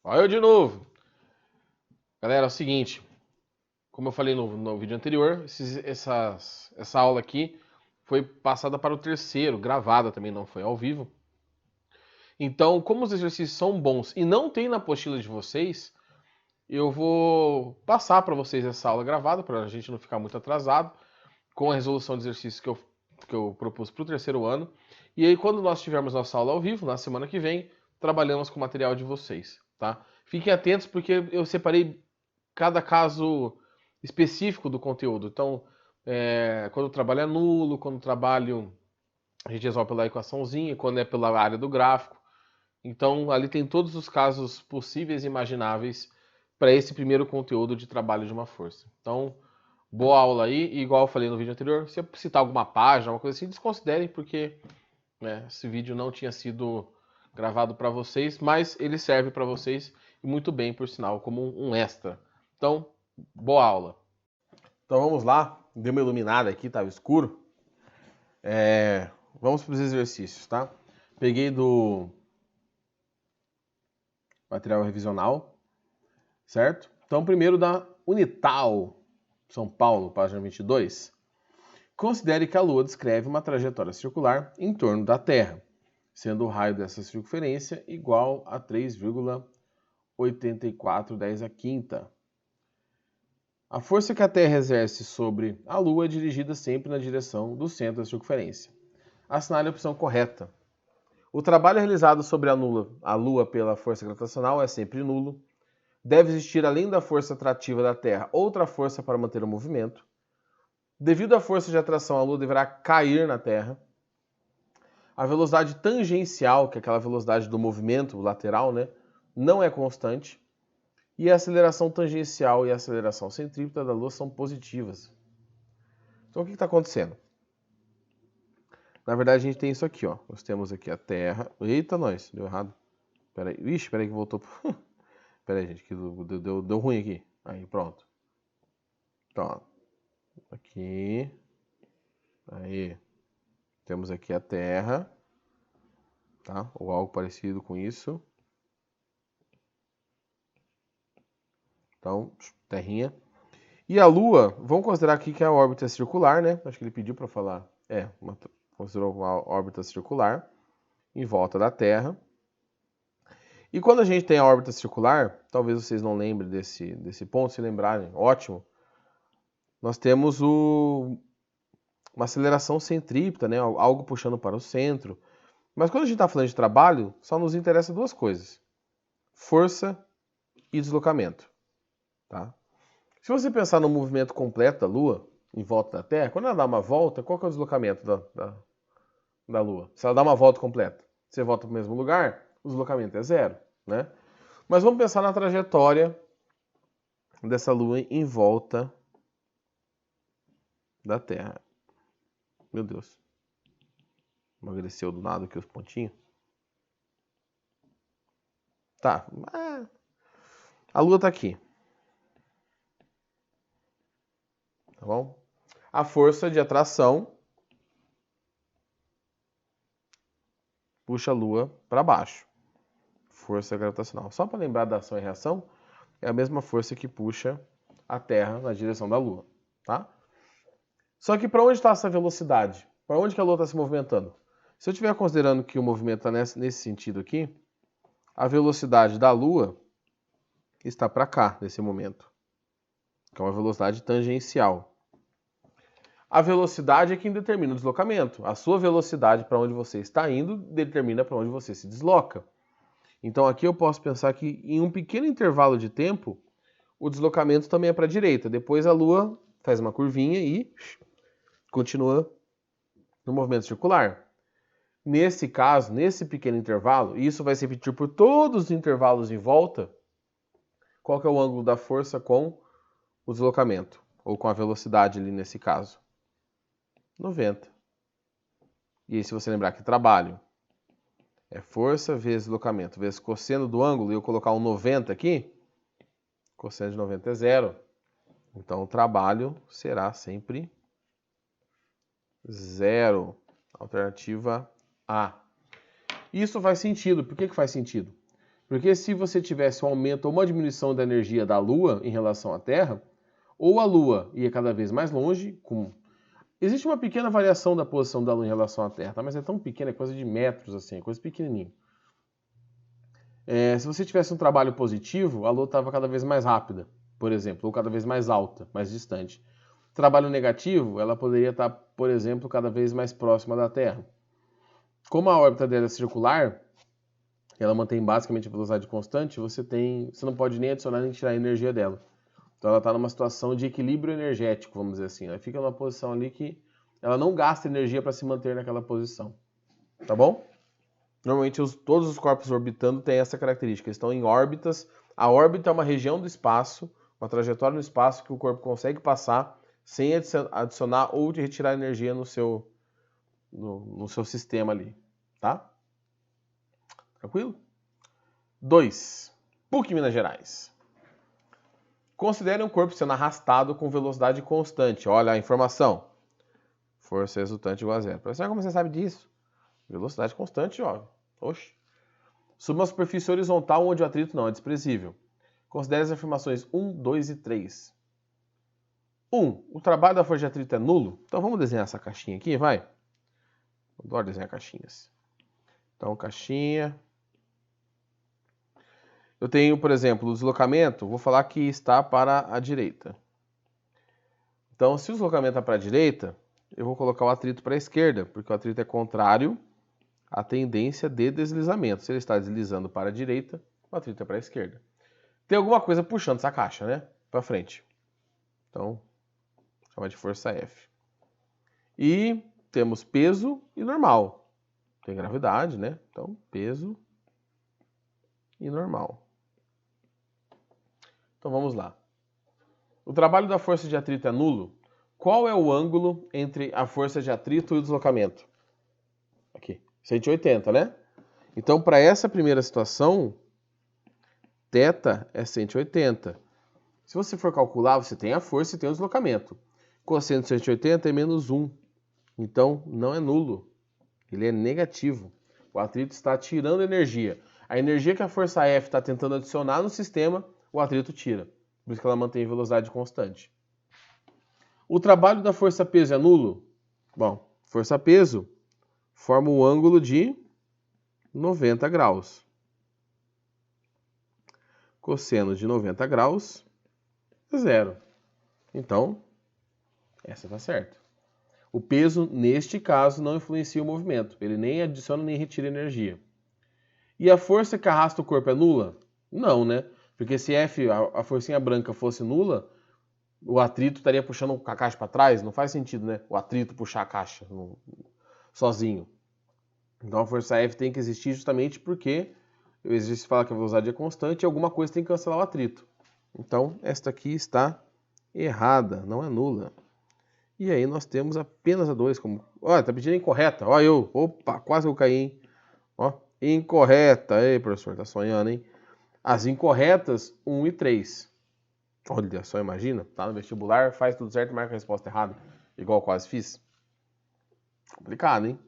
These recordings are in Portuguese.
Olha eu de novo. Galera, é o seguinte, como eu falei no vídeo anterior, essa aula aqui foi passada para o terceiro, gravada também, não foi ao vivo. Então, como os exercícios são bons e não tem na apostila de vocês, eu vou passar para vocês essa aula gravada, para a gente não ficar muito atrasado, com a resolução de exercícios que eu propus para o terceiro ano. E aí, quando nós tivermos nossa aula ao vivo, na semana que vem, trabalhamos com o material de vocês, tá? Fiquem atentos porque eu separei cada caso específico do conteúdo. Então, quando o trabalho é nulo, quando o trabalho a gente resolve pela equaçãozinha, quando é pela área do gráfico. Então, ali tem todos os casos possíveis e imagináveis para esse primeiro conteúdo de trabalho de uma força. Então, boa aula aí, e igual eu falei no vídeo anterior, se eu citar alguma página, uma coisa assim, desconsiderem, porque esse vídeo não tinha sido gravado para vocês, mas ele serve para vocês e muito bem, por sinal, como um extra. Então, boa aula. Então vamos lá, deu uma iluminada aqui, estava escuro. Vamos para os exercícios, tá? Peguei do material revisional, certo? Então, primeiro da Unital, São Paulo, página 22. Considere que a Lua descreve uma trajetória circular em torno da Terra, sendo o raio dessa circunferência igual a 3,8410 a quinta. A força que a Terra exerce sobre a Lua é dirigida sempre na direção do centro da circunferência. Assinale a opção correta. O trabalho realizado sobre a Lua pela força gravitacional é sempre nulo. Deve existir, além da força atrativa da Terra, outra força para manter o movimento. Devido à força de atração, a Lua deverá cair na Terra. A velocidade tangencial, que é aquela velocidade do movimento lateral, não é constante. E a aceleração tangencial e a aceleração centrípeta da Lua são positivas. Então, o que está acontecendo? Na verdade, a gente tem isso aqui, ó. Nós temos aqui a Terra. Eita, nós, deu errado. Peraí, peraí que voltou. Peraí, gente, que deu ruim aqui. Aí, pronto. Então, ó. Aqui. Aí. Temos aqui a Terra. Tá? Ou algo parecido com isso. Então, terrinha. E a Lua, vamos considerar aqui que a órbita é circular, né? Acho que ele pediu para falar. Considerou uma órbita circular em volta da Terra. E quando a gente tem a órbita circular, talvez vocês não lembrem desse ponto, se lembrarem, ótimo. Nós temos uma aceleração centrípeta, né? Algo puxando para o centro. Mas quando a gente está falando de trabalho, só nos interessa duas coisas: força e deslocamento. Tá? Se você pensar no movimento completo da Lua em volta da Terra, quando ela dá uma volta, qual que é o deslocamento da Lua? Se ela dá uma volta completa, você volta para o mesmo lugar, o deslocamento é zero. Né? Mas vamos pensar na trajetória dessa Lua em volta da Terra. Meu Deus. Emagreceu do nada aqui os pontinhos. Tá. A Lua está aqui. Tá bom? A força de atração puxa a Lua para baixo. Força gravitacional. Só para lembrar da ação e reação, é a mesma força que puxa a Terra na direção da Lua. Tá? Só que para onde está essa velocidade? Para onde que a Lua está se movimentando? Se eu estiver considerando que o movimento está nesse sentido aqui, a velocidade da Lua está para cá, nesse momento. Que é uma velocidade tangencial. A velocidade é quem determina o deslocamento. A sua velocidade para onde você está indo determina para onde você se desloca. Então aqui eu posso pensar que em um pequeno intervalo de tempo, o deslocamento também é para a direita. Depois a Lua faz uma curvinha e continua no movimento circular. Nesse caso, nesse pequeno intervalo, e isso vai se repetir por todos os intervalos em volta, qual que é o ângulo da força com o deslocamento? Ou com a velocidade ali nesse caso? 90. E aí, se você lembrar que trabalho é força vezes deslocamento vezes cosseno do ângulo, e eu colocar um 90 aqui, cosseno de 90 é zero. Então, o trabalho será sempre zero. Alternativa A. Isso faz sentido. Por que faz sentido? Porque se você tivesse um aumento ou uma diminuição da energia da Lua em relação à Terra, ou a Lua ia cada vez mais longe, existe uma pequena variação da posição da Lua em relação à Terra, tá? Mas é tão pequena, é coisa de metros, assim, é coisa pequenininha. Se você tivesse um trabalho positivo, a Lua estava cada vez mais rápida, por exemplo, ou cada vez mais alta, mais distante. Trabalho negativo, ela poderia estar, por exemplo, cada vez mais próxima da Terra. Como a órbita dela é circular, ela mantém basicamente a velocidade constante, você não pode nem adicionar nem tirar a energia dela. Então ela está numa situação de equilíbrio energético, vamos dizer assim. Ela fica numa posição ali que ela não gasta energia para se manter naquela posição. Tá bom? Normalmente todos os corpos orbitando têm essa característica. Eles estão em órbitas. A órbita é uma região do espaço, uma trajetória no espaço que o corpo consegue passar sem adicionar ou de retirar energia no seu sistema ali. Tá? Tranquilo? 2. PUC Minas Gerais. Considere um corpo sendo arrastado com velocidade constante. Olha a informação. Força resultante igual a zero. Professor, como você sabe disso? Velocidade constante, jovem. Oxe. Sob uma superfície horizontal onde o atrito não é desprezível. Considere as afirmações 1, 2 e 3. 1. O trabalho da força de atrito é nulo? Então vamos desenhar essa caixinha aqui, vai? Eu adoro desenhar caixinhas. Então, caixinha. Eu tenho, por exemplo, o deslocamento, vou falar que está para a direita. Então, se o deslocamento está para a direita, eu vou colocar o atrito para a esquerda, porque o atrito é contrário à tendência de deslizamento. Se ele está deslizando para a direita, o atrito é para a esquerda. Tem alguma coisa puxando essa caixa, né? Para frente. Então, chama de força F. E temos peso e normal. Tem gravidade, né? Então, peso e normal. Então vamos lá. O trabalho da força de atrito é nulo? Qual é o ângulo entre a força de atrito e o deslocamento? Aqui, 180, né? Então, para essa primeira situação, θ é 180. Se você for calcular, você tem a força e tem o deslocamento. Cosseno de 180 é menos 1. Então, não é nulo. Ele é negativo. O atrito está tirando energia. A energia que a força F está tentando adicionar no sistema, o atrito tira. Por isso que ela mantém velocidade constante. O trabalho da força-peso é nulo? Bom, força-peso forma um ângulo de 90 graus. Cosseno de 90 graus é zero. Então, essa está certa. O peso, neste caso, não influencia o movimento. Ele nem adiciona nem retira energia. E a força que arrasta o corpo é nula? Não, né? Porque se F, a forcinha branca, fosse nula, o atrito estaria puxando a caixa para trás. Não faz sentido, né? O atrito puxar a caixa sozinho. Então a força F tem que existir justamente porque o exercício fala que a velocidade é constante e alguma coisa tem que cancelar o atrito. Então esta aqui está errada, não é nula. E aí nós temos apenas a 2 como... Olha, tá pedindo incorreta. Olha eu. Opa, quase eu caí, hein? Ó, incorreta. Ei, professor, tá sonhando, hein? As incorretas, 1 e 3. Olha só, imagina. Tá no vestibular, faz tudo certo e marca a resposta errada. Igual eu quase fiz. Complicado, hein?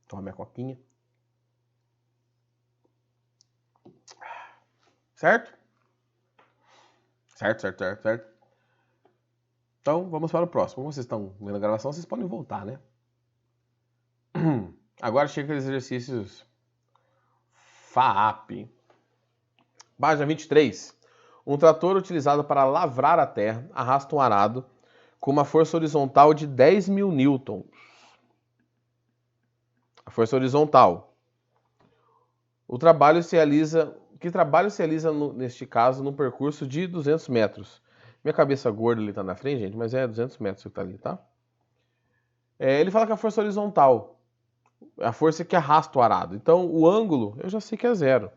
Toma minha coquinha. Certo? Certo. Então, vamos para o próximo. Como vocês estão vendo a gravação, vocês podem voltar, né? Agora chega aqueles exercícios FAAP. Página 23. Um trator utilizado para lavrar a terra arrasta um arado com uma força horizontal de 10.000 newtons. A força horizontal. Que trabalho se realiza, neste caso, num percurso de 200 metros? Minha cabeça gorda ali tá na frente, gente, mas é 200 metros que tá ali, tá? Ele fala que a força horizontal é a força que arrasta o arado. Então, o ângulo, eu já sei que é zero.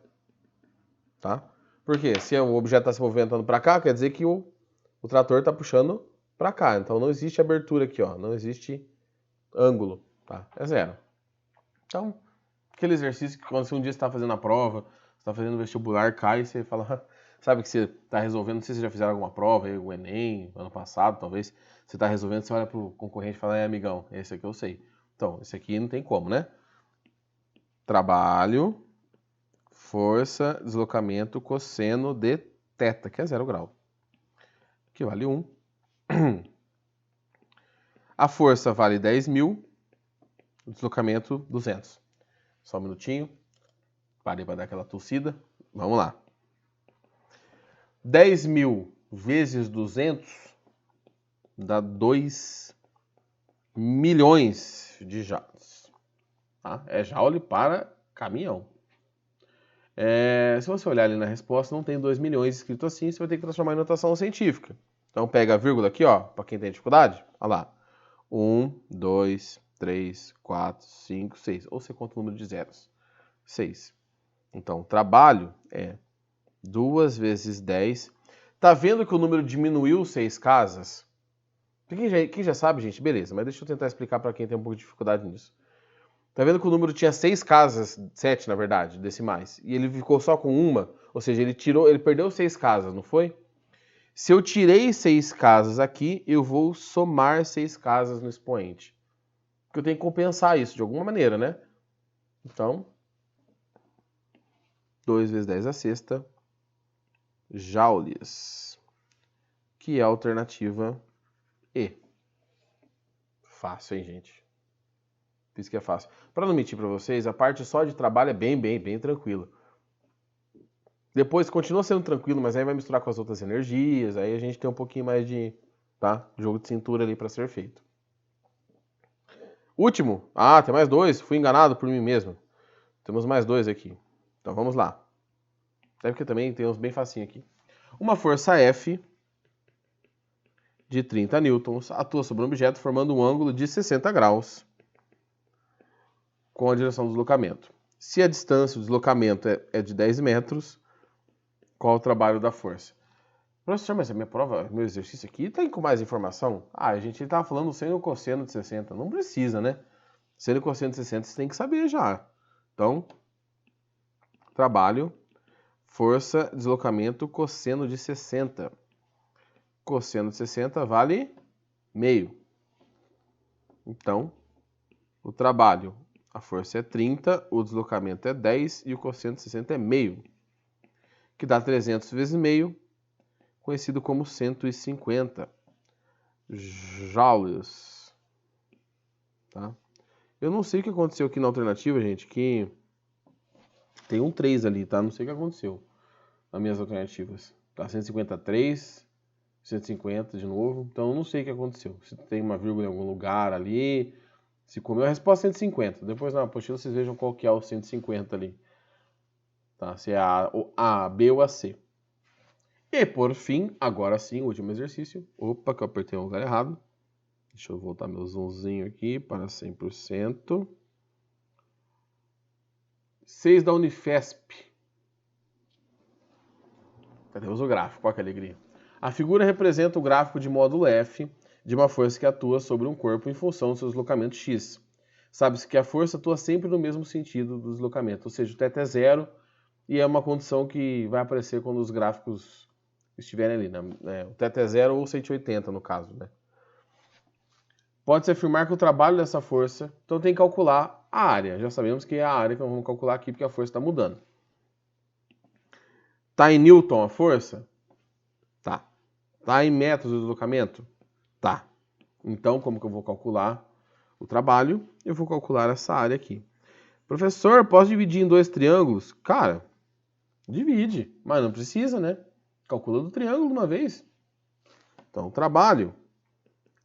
Tá? Por quê? Se o objeto está se movimentando para cá, quer dizer que o trator está puxando para cá. Então, não existe abertura aqui, ó. Não existe ângulo. Tá? É zero. Então, aquele exercício que quando um dia você está fazendo a prova, você está fazendo vestibular, cai e você fala... Sabe que você está resolvendo, não sei se vocês já fizeram alguma prova, aí, o Enem, ano passado, talvez. Você está resolvendo, você olha para o concorrente e fala, amigão, esse aqui eu sei. Então, esse aqui não tem como, né? Trabalho, força, deslocamento, cosseno de θ, que é 0 grau, que vale 1. A força vale 10.000, o deslocamento 200. Só um minutinho, parei para dar aquela tossida. Vamos lá. 10.000 vezes 200 dá 2 milhões de joules. Tá? É joule para caminhão. Se você olhar ali na resposta, não tem 2 milhões escrito assim, você vai ter que transformar em notação científica. Então pega a vírgula aqui, ó, para quem tem dificuldade. Olha lá. 1, 2, 3, 4, 5, 6. Ou você conta o número de zeros. 6. Então, trabalho é 2 vezes 10. Tá vendo que o número diminuiu 6 casas? Quem já sabe, gente, beleza. Mas deixa eu tentar explicar para quem tem um pouco de dificuldade nisso. Tá vendo que o número tinha 6 casas, 7 na verdade, decimais. E ele ficou só com uma, ou seja, ele perdeu 6 casas, não foi? Se eu tirei 6 casas aqui, eu vou somar 6 casas no expoente. Porque eu tenho que compensar isso de alguma maneira, né? Então, 2 vezes 10 a sexta joules, que é a alternativa E. Fácil, hein, gente? Isso que é fácil. Para não mentir para vocês, a parte só de trabalho é bem tranquila. Depois continua sendo tranquilo, mas aí vai misturar com as outras energias, aí a gente tem um pouquinho mais de jogo de cintura ali para ser feito. Último. Tem mais 2. Fui enganado por mim mesmo. Temos mais 2 aqui. Então vamos lá. Até porque também tem uns bem facinho aqui. Uma força F de 30 newtons atua sobre um objeto formando um ângulo de 60 graus com a direção do deslocamento. Se a distância do deslocamento é de 10 metros, qual o trabalho da força? Professor, mas a minha prova, meu exercício aqui tem com mais informação? A gente estava falando seno e cosseno de 60. Não precisa, né? Seno e cosseno de 60 você tem que saber já. Então, trabalho, força, deslocamento, cosseno de 60. Cosseno de 60 vale meio. Então, o trabalho, a força é 30, o deslocamento é 10 e o cosseno de 60 é meio. Que dá 300 vezes meio, conhecido como 150 joules. Tá? Eu não sei o que aconteceu aqui na alternativa, gente, que tem um 3 ali, tá? Não sei o que aconteceu nas minhas alternativas. Tá 153, 150 de novo. Então eu não sei o que aconteceu. Se tem uma vírgula em algum lugar ali, se comeu. A resposta é 150. Depois na apostila vocês vejam qual que é o 150 ali. Tá? Se é a B ou a C. E por fim, agora sim, o último exercício. Opa, que eu apertei o lugar errado. Deixa eu voltar meu zoomzinho aqui para 100%. 6 da Unifesp. Temos o gráfico, olha que alegria. A figura representa o gráfico de módulo F de uma força que atua sobre um corpo em função do seu deslocamento x. Sabe-se que a força atua sempre no mesmo sentido do deslocamento, ou seja, o θ é zero e é uma condição que vai aparecer quando os gráficos estiverem ali, né? O θ é zero ou 180 no caso, né? Pode-se afirmar que o trabalho dessa força, então tem que calcular a área. Já sabemos que é a área que nós vamos calcular aqui porque a força está mudando. Tá em Newton a força? Tá. Tá em metros do deslocamento? Tá. Então, como que eu vou calcular o trabalho? Eu vou calcular essa área aqui. Professor, posso dividir em 2 triângulos? Cara, divide, mas não precisa, né? Calcula do triângulo de uma vez. Então, o trabalho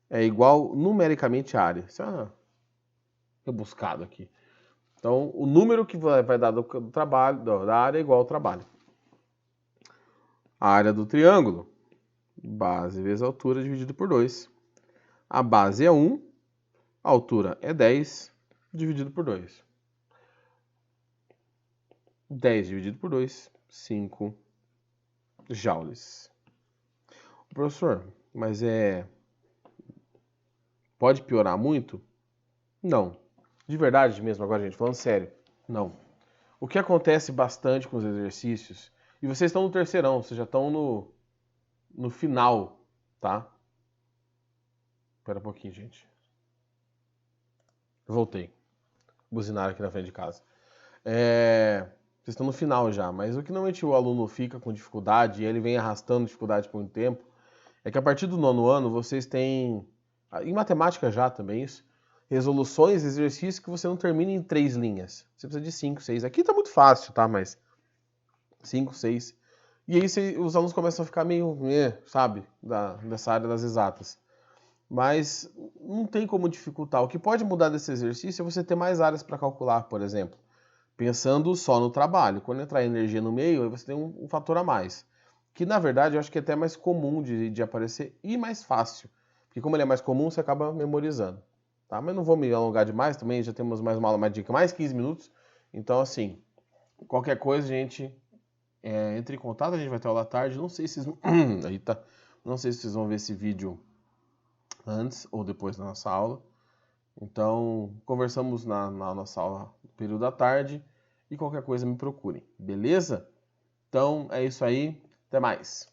é igual numericamente a área. Isso é rebuscado aqui. Então, o número que vai dar do trabalho, da área é igual ao trabalho. A área do triângulo, base vezes altura dividido por 2. A base é 1, a altura é 10, dividido por 2. 10 dividido por 2, 5 joules. Professor, mas pode piorar muito? Não. De verdade mesmo agora, gente, falando sério, não. O que acontece bastante com os exercícios, e vocês estão no terceirão, vocês já estão no final, tá? Espera um pouquinho, gente. Voltei. Buzinaram aqui na frente de casa. vocês estão no final já, mas o que normalmente o aluno fica com dificuldade, e ele vem arrastando dificuldade por um tempo, é que a partir do 9º ano vocês têm, em matemática já também isso, resoluções, exercícios que você não termina em 3 linhas. Você precisa de 5, 6. Aqui tá muito fácil, tá? Mas 5, 6. E aí os alunos começam a ficar meio, sabe, dessa área das exatas. Mas não tem como dificultar. O que pode mudar desse exercício é você ter mais áreas para calcular, por exemplo. Pensando só no trabalho. Quando entrar energia no meio, aí você tem um fator a mais. Que, na verdade, eu acho que é até mais comum de aparecer e mais fácil. Porque como ele é mais comum, você acaba memorizando. Tá? Mas não vou me alongar demais também, já temos mais uma aula, mais dica, mais 15 minutos. Então, assim, qualquer coisa, gente, entre em contato, a gente vai ter aula à tarde. Não sei se vocês... Eita. Não sei se vocês vão ver esse vídeo antes ou depois da nossa aula. Então, conversamos na nossa aula no período da tarde e qualquer coisa me procurem, beleza? Então, é isso aí. Até mais.